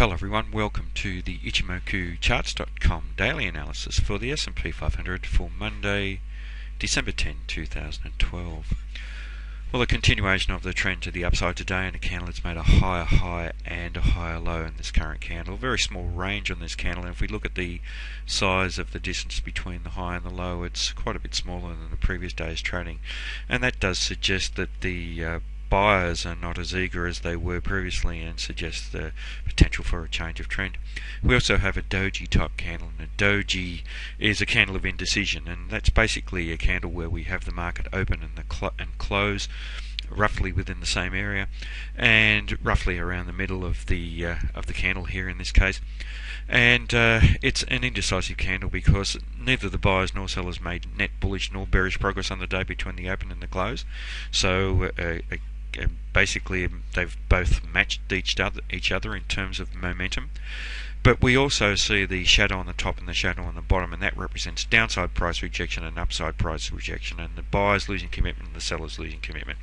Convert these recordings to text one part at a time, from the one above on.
Hello everyone, welcome to the Ichimoku charts.com daily analysis for the S&P 500 for Monday, December 10, 2012. Well, a continuation of the trend to the upside today, and a candle that's made a higher high and a higher low in this current candle. Very small range on this candle, and if we look at the size of the distance between the high and the low, it's quite a bit smaller than the previous day's trading, and that does suggest that the buyers are not as eager as they were previously and suggests the potential for a change of trend. We also have a doji type candle, and a doji is a candle of indecision, and that's basically a candle where we have the market open and close roughly within the same area and roughly around the middle of the candle here in this case. And it's an indecisive candle because neither the buyers nor sellers made net bullish nor bearish progress on the day between the open and the close. So basically they've both matched each other in terms of momentum. But we also see the shadow on the top and the shadow on the bottom, and that represents downside price rejection and upside price rejection, and the buyers losing commitment and the sellers losing commitment.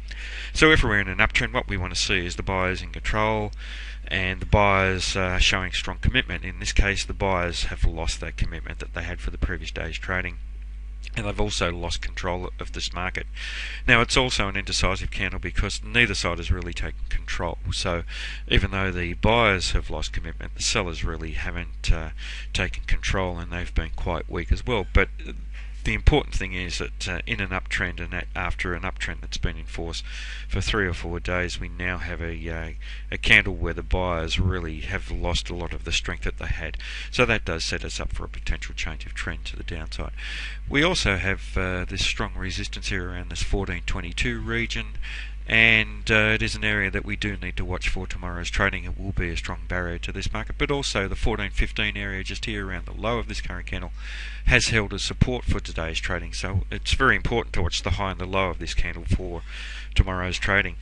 So if we're in an uptrend, what we want to see is the buyers in control and the buyers showing strong commitment. In this case, the buyers have lost that commitment that they had for the previous day's trading, and they've also lost control of this market. Now, it's also an indecisive candle because neither side has really taken control. So even though the buyers have lost commitment, the sellers really haven't taken control, and they've been quite weak as well. But the important thing is that in an uptrend, and after an uptrend that's been in force for 3 or 4 days, we now have a candle where the buyers really have lost a lot of the strength that they had. So that does set us up for a potential change of trend to the downside. We also have this strong resistance here around this 1422 region, and it is an area that we do need to watch for tomorrow's trading. It will be a strong barrier to this market, but also the 1415 area just here around the low of this current candle has held as support for today's trading. So it's very important to watch the high and the low of this candle for tomorrow's trading.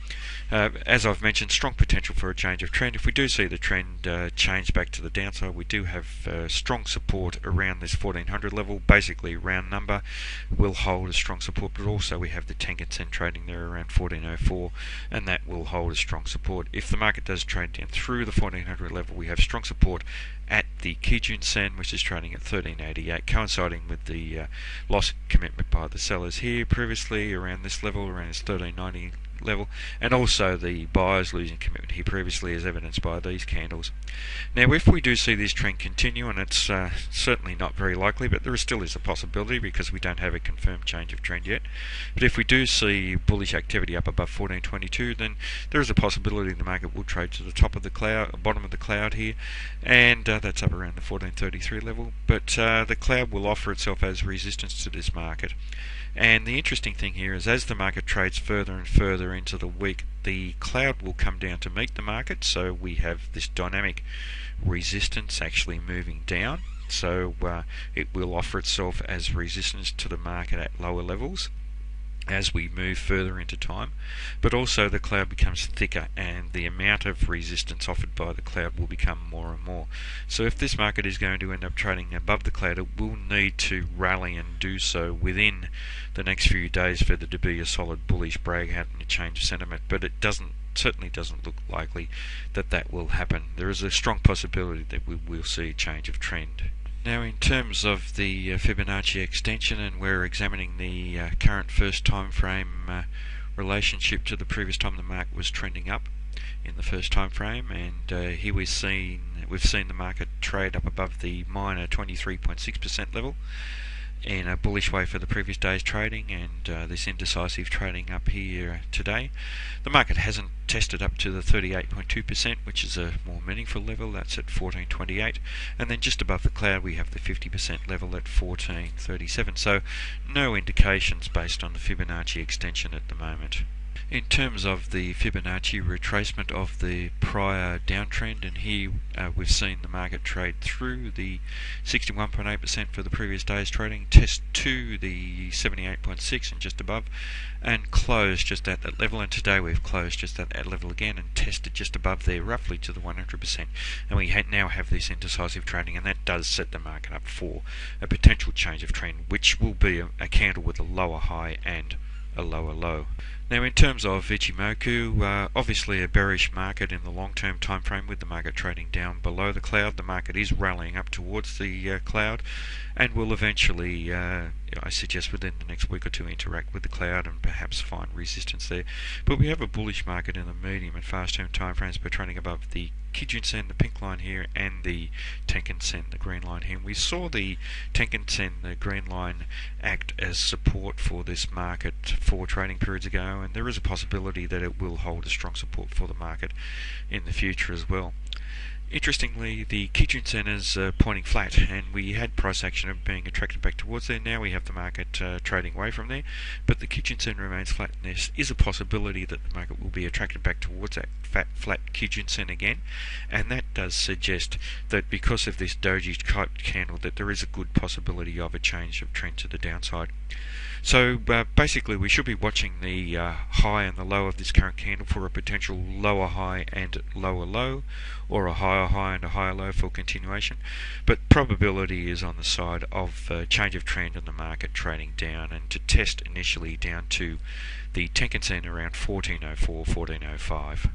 As I've mentioned, strong potential for a change of trend. If we do see the trend change back to the downside, we do have strong support around this 1400 level. Basically, round number will hold as strong support, but also we have the Tenkan-sen trading there around 1404, and that will hold as strong support. If the market does trade down through the 1400 level, we have strong support at the Kijun-sen, which is trading at 1388, coinciding with the loss commitment by the sellers here previously around this level, around this 1390 level, and also the buyers losing commitment here previously, as evidenced by these candles. Now, if we do see this trend continue, and it's certainly not very likely, but there still is a possibility because we don't have a confirmed change of trend yet. But if we do see bullish activity up above 1422, then there is a possibility the market will trade to the top of the cloud, bottom of the cloud here, and that's up around the 1433 level. But the cloud will offer itself as resistance to this market. And the interesting thing here is, as the market trades further and further into the week, the cloud will come down to meet the market. So we have this dynamic resistance actually moving down. So it will offer itself as resistance to the market at lower levels as we move further into time, but also the cloud becomes thicker, and the amount of resistance offered by the cloud will become more and more. So if this market is going to end up trading above the cloud, it will need to rally and do so within the next few days for there to be a solid bullish breakout and a change of sentiment. But it certainly doesn't look likely that that will happen. There is a strong possibility that we will see a change of trend. Now, in terms of the Fibonacci extension, and we're examining the current first time frame relationship to the previous time the market was trending up in the first time frame, and here we've seen the market trade up above the minor 23.6% level in a bullish way for the previous day's trading, and this indecisive trading up here today. The market hasn't tested up to the 38.2%, which is a more meaningful level. That's at 1428, and then just above the cloud we have the 50% level at 1437. So no indications based on the Fibonacci extension at the moment. In terms of the Fibonacci retracement of the prior downtrend, and here we've seen the market trade through the 61.8% for the previous day's trading, test to the 78.6 and just above, and close just at that level. And today we've closed just at that level again and tested just above there, roughly to the 100%. And we now have this indecisive trading, and that does set the market up for a potential change of trend, which will be a candle with a lower high and a lower low. Now, in terms of Ichimoku, obviously a bearish market in the long-term time frame, with the market trading down below the cloud. The market is rallying up towards the cloud, and will eventually, I suggest within the next week or two, interact with the cloud and perhaps find resistance there. But we have a bullish market in the medium and fast-term time frames, but trading above the Kijun-sen, the pink line here, and the Tenkan-sen, the green line here. And we saw the Tenkan-sen, the green line, act as support for this market 4 trading periods ago, and there is a possibility that it will hold a strong support for the market in the future as well. Interestingly, the Kijun-sen is pointing flat, and we had price action of being attracted back towards there. Now we have the market trading away from there, but the Kijun-sen remains flat, and there is a possibility that the market will be attracted back towards that flat Kijun-sen again, and that does suggest that because of this doji type candle, that there is a good possibility of a change of trend to the downside. So basically we should be watching the high and the low of this current candle for a potential lower high and lower low, or a higher high and a higher low for continuation. But probability is on the side of change of trend in the market trading down, and to test initially down to the Tenkan-sen around 1404, 1405.